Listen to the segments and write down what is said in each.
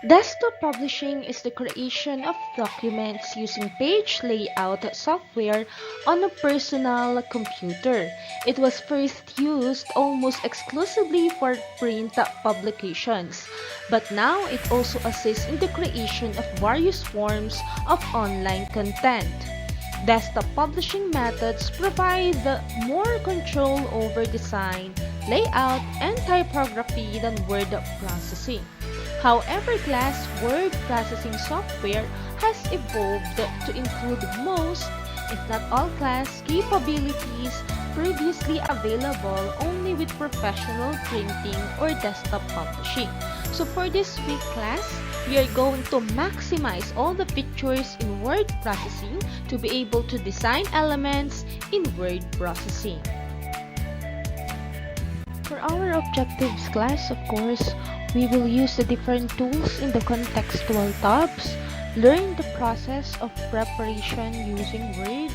Desktop publishing is the creation of documents using page layout software on a personal computer. It was first used almost exclusively for print publications, but now it also assists in the creation of various forms of online content. Desktop publishing methods provide more control over design, layout, and typography than word processing. However, class word processing software has evolved to include most, if not all class capabilities previously available only with professional printing or desktop publishing. So for this week class, we are going to maximize all the features in word processing to be able to design elements in word processing. For our objectives class, of course, we will use the different tools in the contextual tabs, learn the process of preparation using Word,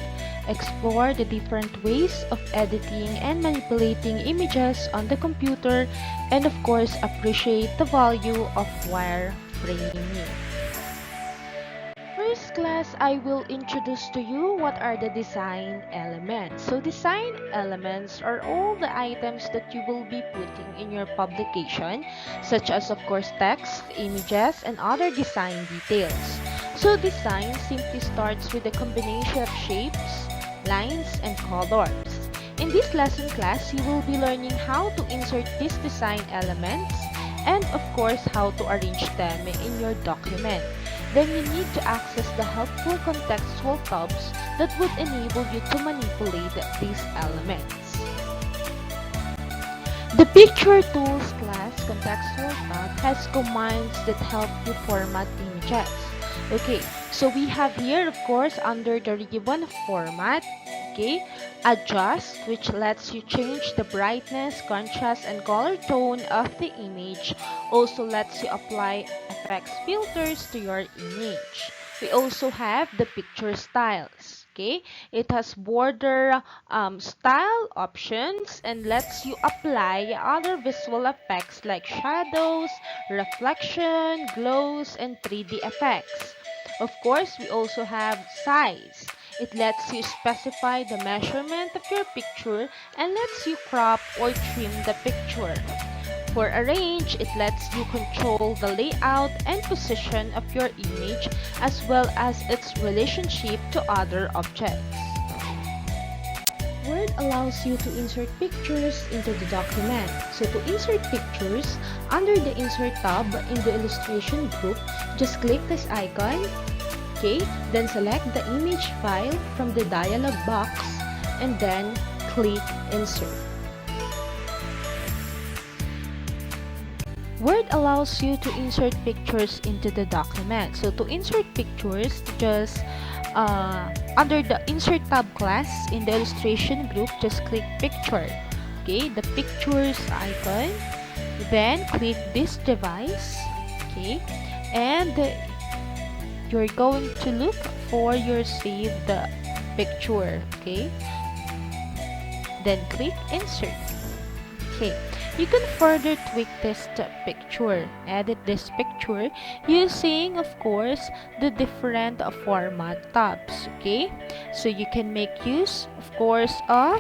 explore the different ways of editing and manipulating images on the computer, and of course, appreciate the value of wireframing. First class, I will introduce to you what are the design elements. So design elements are all the items that you will be putting in your publication, such as of course text, images, and other design details. So design simply starts with a combination of shapes, lines, and colors. In this lesson class, you will be learning how to insert these design elements and of course how to arrange them in your document. Then you need to access the helpful contextual tabs that would enable you to manipulate these elements. The Picture Tools class contextual tab has commands that help you format images. Okay, so we have here, of course, under the ribbon format, okay, adjust, which lets you change the brightness, contrast, and color tone of the image. Also lets you apply effects filters to your image. We also have the picture styles. Okay, it has border style options and lets you apply other visual effects like shadows, reflection, glows, and 3D effects. Of course, we also have size. It lets you specify the measurement of your picture and lets you crop or trim the picture. For arrange, it lets you control the layout and position of your image as well as its relationship to other objects. Word allows you to insert pictures into the document. So to insert pictures, under the Insert tab in the Illustration group, just click this icon, okay? Then select the image file from the dialog box and then click Insert. Word allows you to insert pictures into the document. So to insert pictures, just under the Insert tab class in the Illustration group, just click Picture. Okay, the Pictures icon. Then click this device. Okay, and you're going to look for your saved picture. Okay, then click Insert. Okay, you can further tweak this picture, edit this picture using, of course, the different format tabs. Okay, so you can make use, of course, of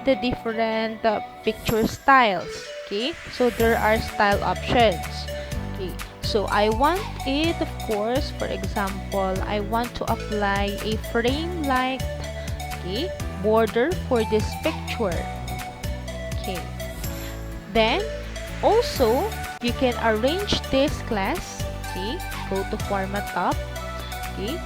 the different picture styles. Okay, so there are style options. Okay, so I want it, of course, for example, I want to apply a frame like, okay, border for this picture. Okay. Then, also, you can arrange this class, okay, go to Format tab, okay,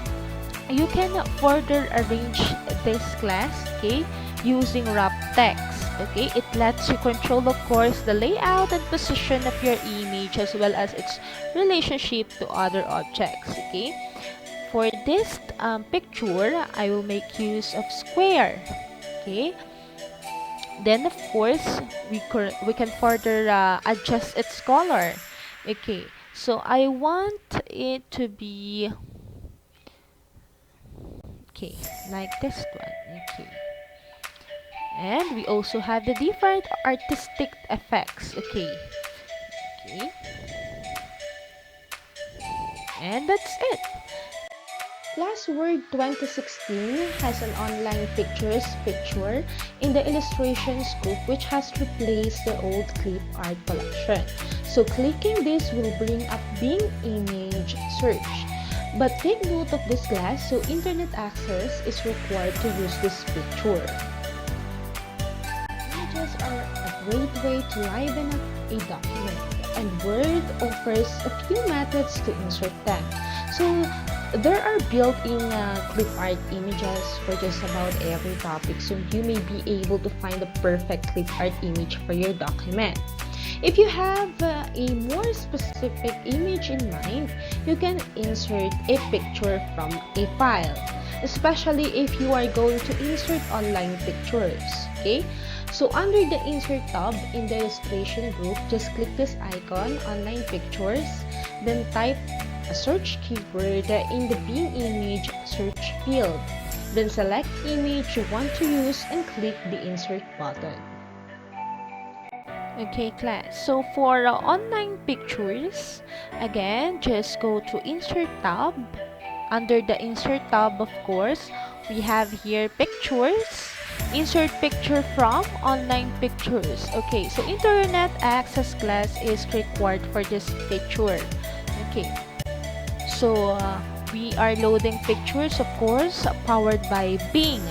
you can further arrange this class, okay, using wrap text, okay, it lets you control, of course, the layout and position of your image as well as its relationship to other objects, okay. For this picture, I will make use of square, okay. Then of course we can further adjust its color. Okay, so I want it to be okay like this one. Okay, and we also have the different artistic effects. Okay, okay, And that's it. Classword 2016 has an online pictures picture in the illustrations group which has replaced the old clip art collection. So clicking this will bring up Bing image search. But take note of this class, so internet access is required to use this picture. Images are a great way to liven up a document, and Word offers a few methods to insert them. So there are built-in clip art images for just about every topic, so you may be able to find the perfect clip art image for your document. If you have a more specific image in mind, you can insert a picture from a file, especially if you are going to insert online pictures. Okay, so under the insert tab in the illustration group, just click this icon, online pictures, then type a search keyword in the Bing image search field. Then select image you want to use and click the insert button. Okay, class. So for online pictures, again, just go to Insert tab. Under the Insert tab, of course, we have here Pictures. Insert picture from online pictures. Okay, so internet access class is required for this picture. Okay, so we are loading pictures, of course, powered by Bing.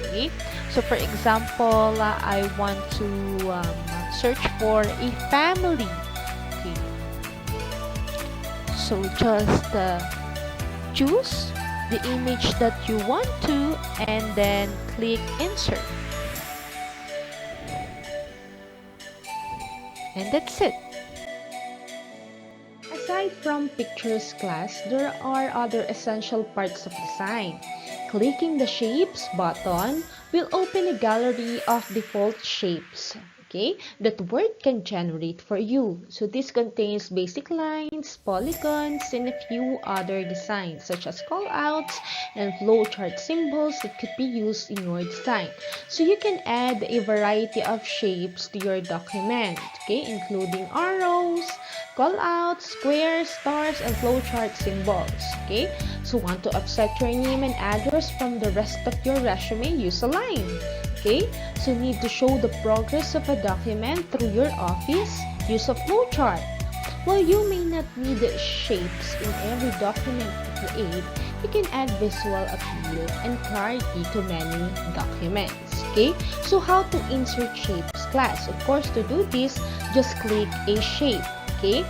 Okay, so for example, I want to search for a family. Okay, so just choose the image that you want to and then click insert, and that's it. Aside from pictures class, there are other essential parts of design. Clicking the shapes button will open a gallery of default shapes, okay, that Word can generate for you. So this contains basic lines, polygons, and a few other designs such as callouts and flowchart symbols that could be used in your design. So you can add a variety of shapes to your document, okay, including arrows, callouts, squares, stars, and flowchart symbols. Okay, so want to offset your name and address from the rest of your resume, use a line. Okay, so need to show the progress of a document through your office, use a flowchart. While you may not need shapes in every document to create, you can add visual appeal and clarity to many documents. Okay, so how to insert shapes class? Of course, to do this, just click a shape. Okay,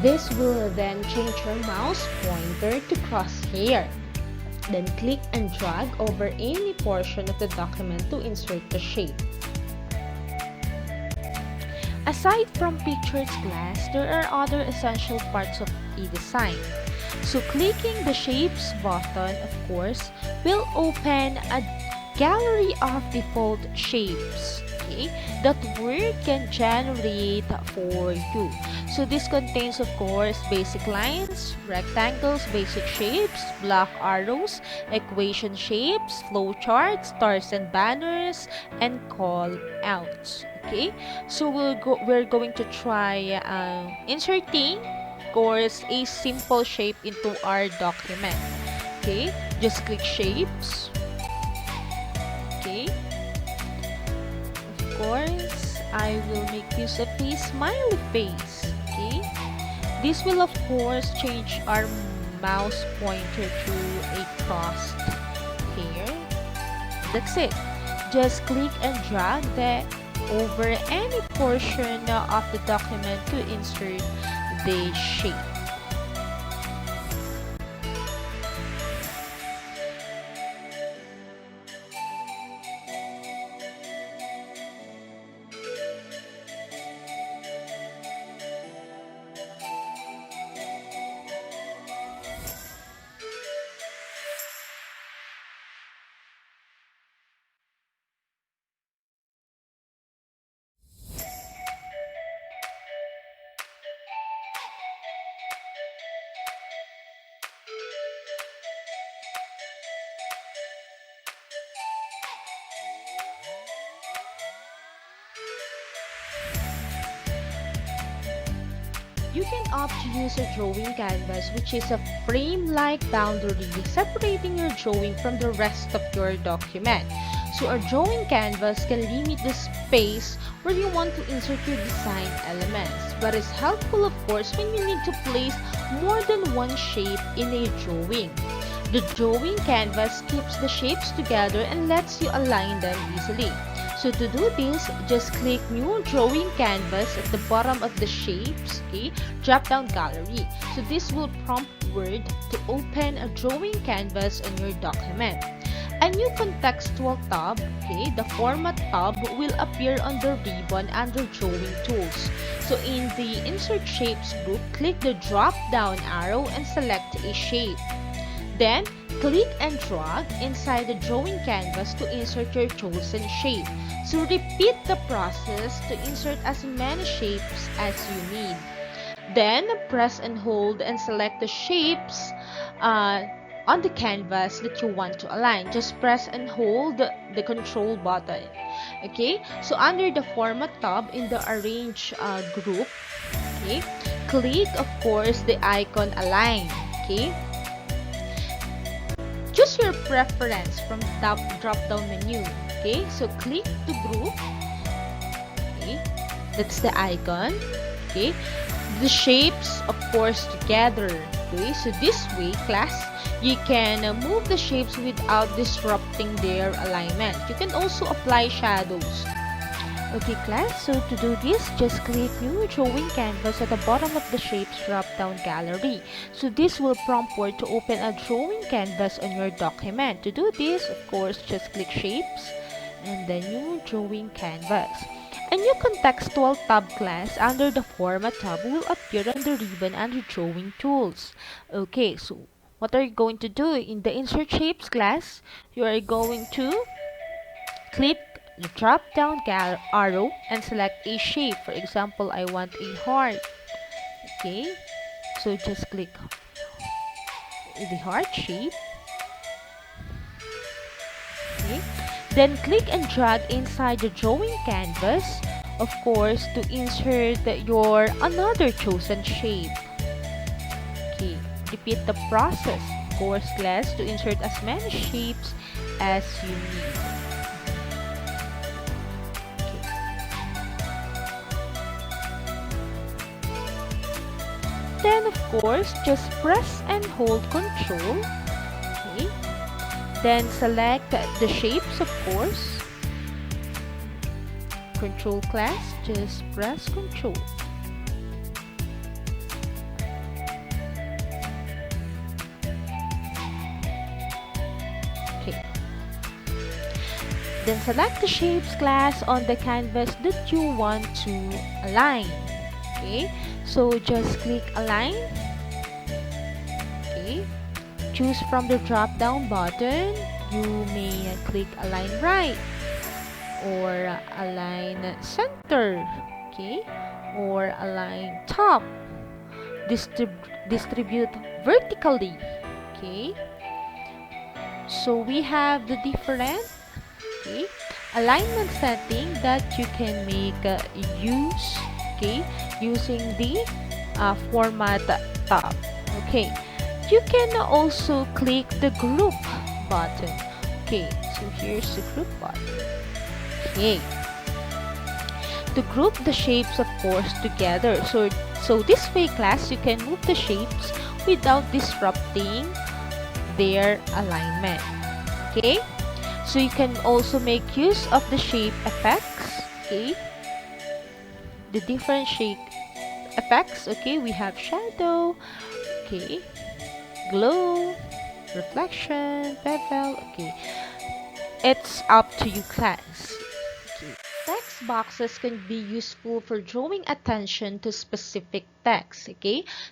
this will then change your mouse pointer to crosshair. Then click and drag over any portion of the document to insert the shape. Aside from pictures class, there are other essential parts of a design. So clicking the shapes button, of course, will open a gallery of default shapes, okay, that Word can generate for you. So this contains, of course, basic lines, rectangles, basic shapes, block arrows, equation shapes, flowcharts, stars and banners, and call outs. Okay, so we're going to try inserting, of course, a simple shape into our document. Okay, just click shapes. Okay, of course, I will make use of a smiley face. Okay, this will of course change our mouse pointer to a crossed hair. That's it. Just click and drag that over any portion of the document to insert the shape. can opt to use a drawing canvas, which is a frame-like boundary separating your drawing from the rest of your document. So a drawing canvas can limit the space where you want to insert your design elements, but is helpful of course when you need to place more than one shape in a drawing. The drawing canvas keeps the shapes together and lets you align them easily. So to do this, just click New Drawing Canvas at the bottom of the Shapes drop-down gallery. So this will prompt Word to open a drawing canvas on your document. A new contextual tab, the Format tab, will appear on the ribbon under Drawing Tools. So in the Insert Shapes group, click the drop-down arrow and select a shape. Then, click and drag inside the drawing canvas to insert your chosen shape. So repeat the process to insert as many shapes as you need. Then, press and hold and select the shapes on the canvas that you want to align. Just press and hold the control button. Okay, so under the Format tab in the Arrange group, click of course the icon Align. Choose your preference from the drop-down menu. So click to group. That's the icon. The shapes, of course, together. So this way, class, you can move the shapes without disrupting their alignment. You can also apply shadows. Okay class, so to do this, just click New Drawing Canvas at the bottom of the Shapes drop-down gallery. So this will prompt Word to open a drawing canvas on your document. To do this, of course, just click Shapes and then New Drawing Canvas. A new contextual tab class under the Format tab will appear on the ribbon under Drawing Tools. Okay, so what are you going to do? In the Insert Shapes class, you are going to click the drop down arrow and select a shape. For example, I want a heart. So just click the heart shape. Then click and drag inside the drawing canvas, of course, to insert your another chosen shape. Repeat the process, of course, class, to insert as many shapes as you need. Then, of course, just press and hold Control. Then select the shapes, of course. Control class, just press Control. Then select the shapes class on the canvas that you want to align. So just click Align. Choose from the drop down button. You may click Align Right or Align Center, or Align Top. Distribute vertically. So we have the different alignment setting that you can make use using the Format tab. You can also click the group button. So here's the group button. To group the shapes, of course, together. So this way, class, you can move the shapes without disrupting their alignment. So you can also make use of the shape effects. The different shape effects. We have shadow. Glow, reflection, bevel. It's up to you, class. Text boxes can be useful for drawing attention to specific text.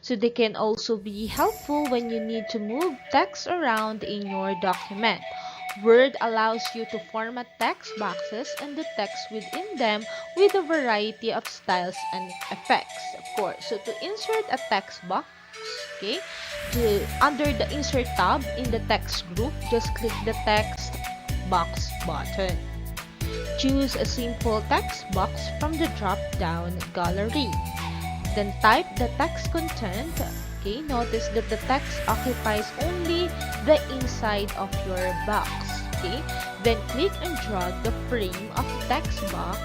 So they can also be helpful when you need to move text around in your document. Word allows you to format text boxes and the text within them with a variety of styles and effects, of course. So to insert a text box, under the Insert tab in the Text group, just click the Text Box button. Choose a simple text box from the drop-down gallery. Then type the text content. Okay, notice that the text occupies only the inside of your box. Okay, then click and drag the frame of the text box,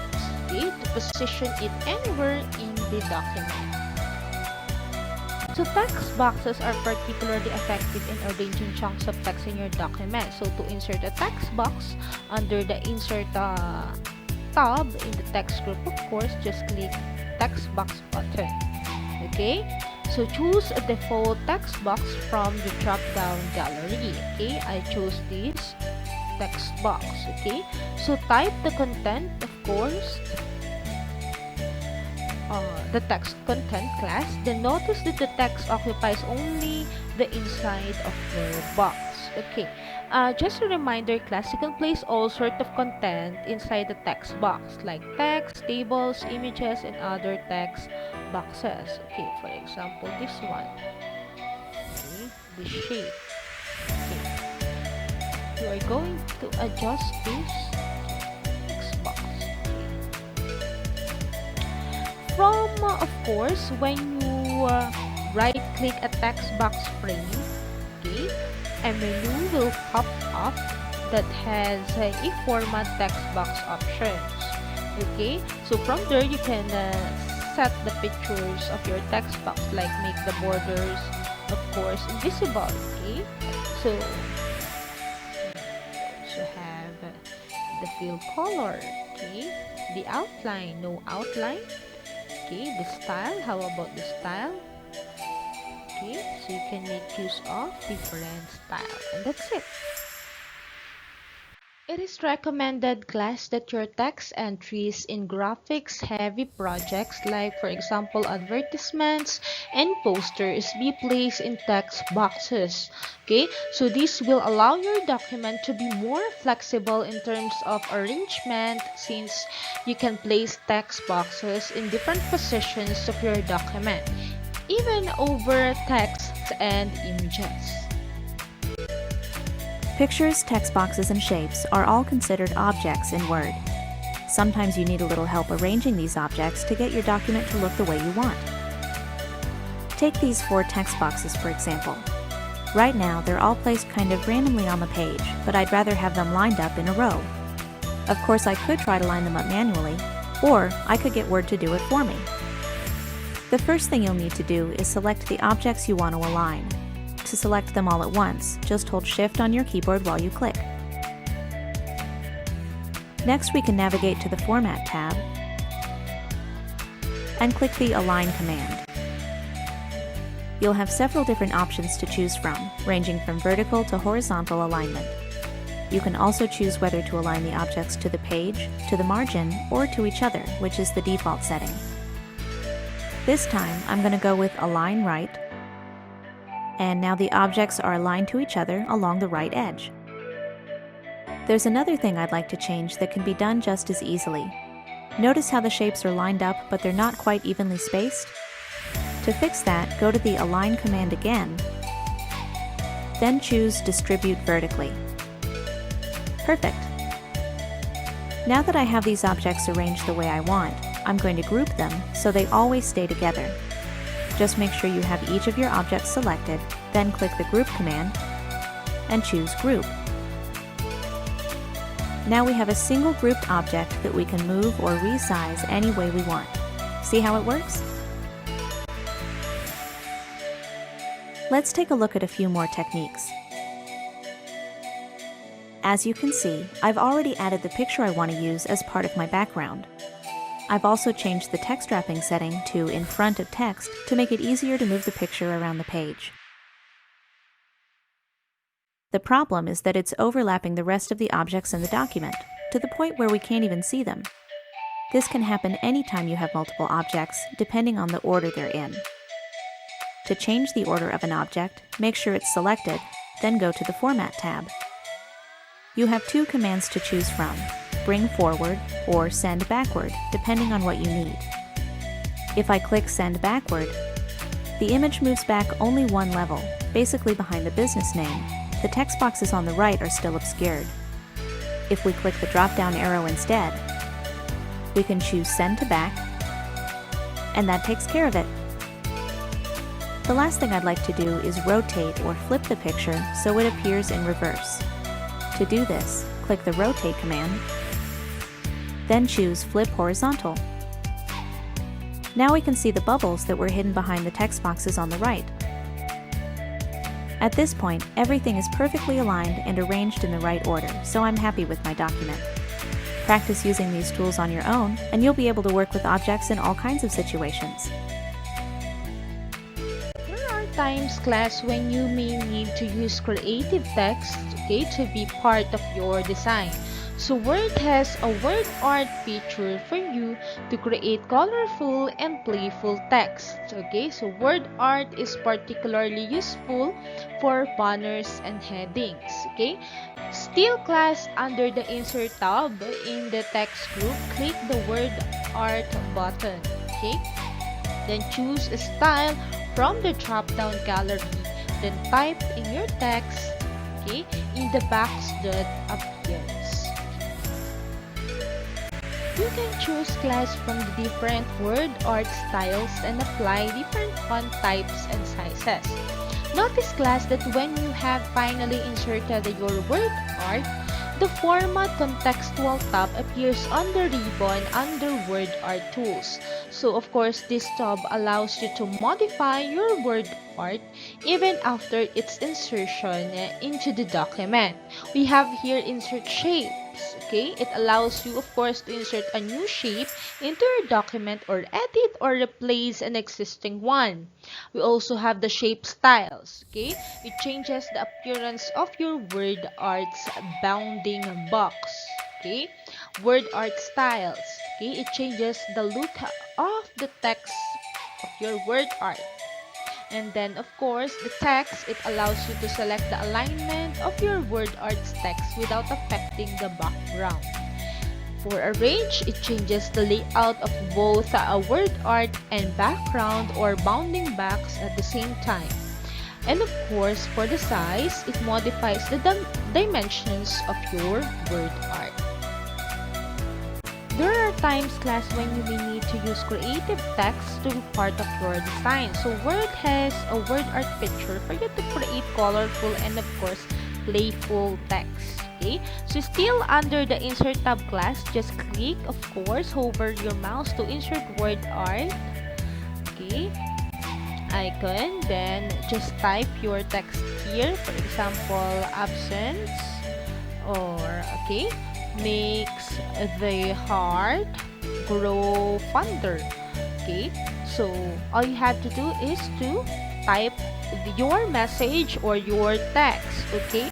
okay, to position it anywhere in the document. So text boxes are particularly effective in arranging chunks of text in your document. So to insert a text box under the Insert tab in the text group, of course, just click text box button. Okay, so choose a default text box from the drop down gallery. Okay, I chose this text box. Okay, so type the content, of course, the text content class. Then notice that the text occupies only the inside of your box. Okay, just a reminder, class, you can place all sort of content inside the text box, like text, tables, images, and other text boxes. Okay, for example, this one. Okay, the shape. Okay, you are going to adjust this text box. From, of course, when you right click a text box frame, okay, a menu will pop up that has a format text box options. Okay, so from there you can set the pictures of your text box, like make the borders, of course, invisible. Okay, so also have the fill color. Okay, the outline, no outline. Okay, the style, how about the style? Okay, so you can make use of different style, and that's it. It is recommended, class, that your text entries in graphics heavy projects, like for example advertisements and posters, be placed in text boxes. Okay, so this will allow your document to be more flexible in terms of arrangement, since you can place text boxes in different positions of your document, even over text and images. Pictures, text boxes, and shapes are all considered objects in Word. Sometimes you need a little help arranging these objects to get your document to look the way you want. Take these 4 text boxes, for example. Right now, they're all placed kind of randomly on the page, but I'd rather have them lined up in a row. Of course, I could try to line them up manually, or I could get Word to do it for me. The first thing you'll need to do is select the objects you want to align. To select them all at once, just hold Shift on your keyboard while you click. Next, we can navigate to the Format tab and click the Align command. You'll have several different options to choose from, ranging from vertical to horizontal alignment. You can also choose whether to align the objects to the page, to the margin, or to each other, which is the default setting. This time, I'm going to go with Align Right, and now the objects are aligned to each other along the right edge. There's another thing I'd like to change that can be done just as easily. Notice how the shapes are lined up, but they're not quite evenly spaced? To fix that, go to the Align command again, then choose Distribute Vertically. Perfect. Now that I have these objects arranged the way I want, I'm going to group them so they always stay together. Just make sure you have each of your objects selected, then click the Group command and choose Group. Now we have a single grouped object that we can move or resize any way we want. See how it works? Let's take a look at a few more techniques. As you can see, I've already added the picture I want to use as part of my background. I've also changed the text wrapping setting to in front of text to make it easier to move the picture around the page. The problem is that it's overlapping the rest of the objects in the document, to the point where we can't even see them. This can happen anytime you have multiple objects, depending on the order they're in. To change the order of an object, make sure it's selected, then go to the Format tab. You have 2 commands to choose from: Bring Forward or Send Backward, depending on what you need. If I click Send Backward, the image moves back only one level, basically behind the business name. The text boxes on the right are still obscured. If we click the drop-down arrow instead, we can choose Send to Back, and that takes care of it. The last thing I'd like to do is rotate or flip the picture so it appears in reverse. To do this, click the Rotate command, then choose Flip Horizontal. Now we can see the bubbles that were hidden behind the text boxes on the right. At this point, everything is perfectly aligned and arranged in the right order, so I'm happy with my document. Practice using these tools on your own, and you'll be able to work with objects in all kinds of situations. There are times, class, when you may need to use creative text, okay, to be part of your design. So Word has a word art feature for you to create colorful and playful text. Okay, so word art is particularly useful for banners and headings. Okay, still, class, under the Insert tab in the text group, click the Word Art button. Okay, then choose a style from the drop-down gallery. Then type in your text, okay, in the box that appears. You can choose, class, from the different word art styles and apply different font types and sizes. Notice, class, that when you have finally inserted your word art, the Format Contextual tab appears on the ribbon under Word Art Tools. So, of course, this tab allows you to modify your word art even after its insertion into the document. We have here Insert Shapes. Okay, it allows you, of course, to insert a new shape into your document or edit or replace an existing one. We also have the Shape Styles. Okay, it changes the appearance of your word art's bounding box. Okay, Word Art Styles. Okay, it changes the look of the text of your word art. And then, of course, the text, it allows you to select the alignment of your word art's text without affecting the background. For Arrange, it changes the layout of both a word art and background or bounding box at the same time. And of course, for the size, it modifies the dimensions of your word art. There are times, class, when you may need to use creative text to be part of your design. So Word has a word art feature for you to create colorful and, of course, playful text. Okay, so still under the Insert tab, class, just click, of course, hover your mouse to insert word art. Okay, icon, then just type your text here. For example, absence, or okay, makes the heart grow fonder. Okay, so all you have to do is to type your message or your text. Okay,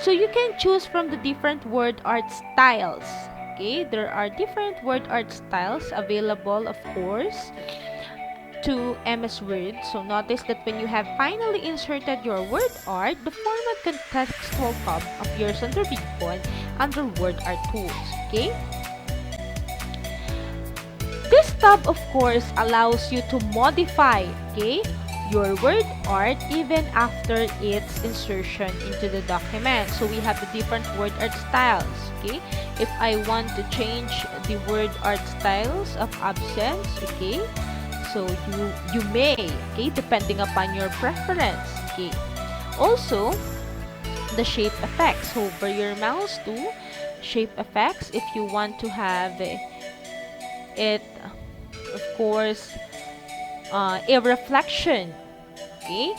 so you can choose from the different word art styles. Okay, there are different word art styles available, of course, to MS Word. So notice that when you have finally inserted your word art, the Format Contextual tab appears on the ribbon under Word Art Tools. Okay? This tab, of course, allows you to modify, okay, your word art even after its insertion into the document. So we have the different word art styles. Okay? If I want to change the word art styles of absence, okay, so you may, okay, depending upon your preference. Okay, also the shape effects, hover your mouse to shape effects if you want to have it, of course, a reflection. Okay,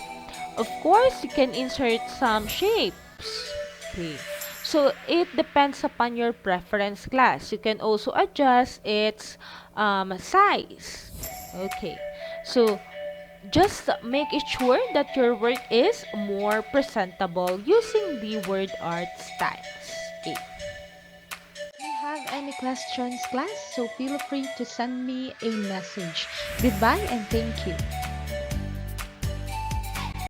of course, you can insert some shapes. Okay, so it depends upon your preference, class. You can also adjust its size. Okay, so just make it sure that your work is more presentable using the word art styles. Okay. If you have any questions, class, so feel free to send me a message. Goodbye and thank you.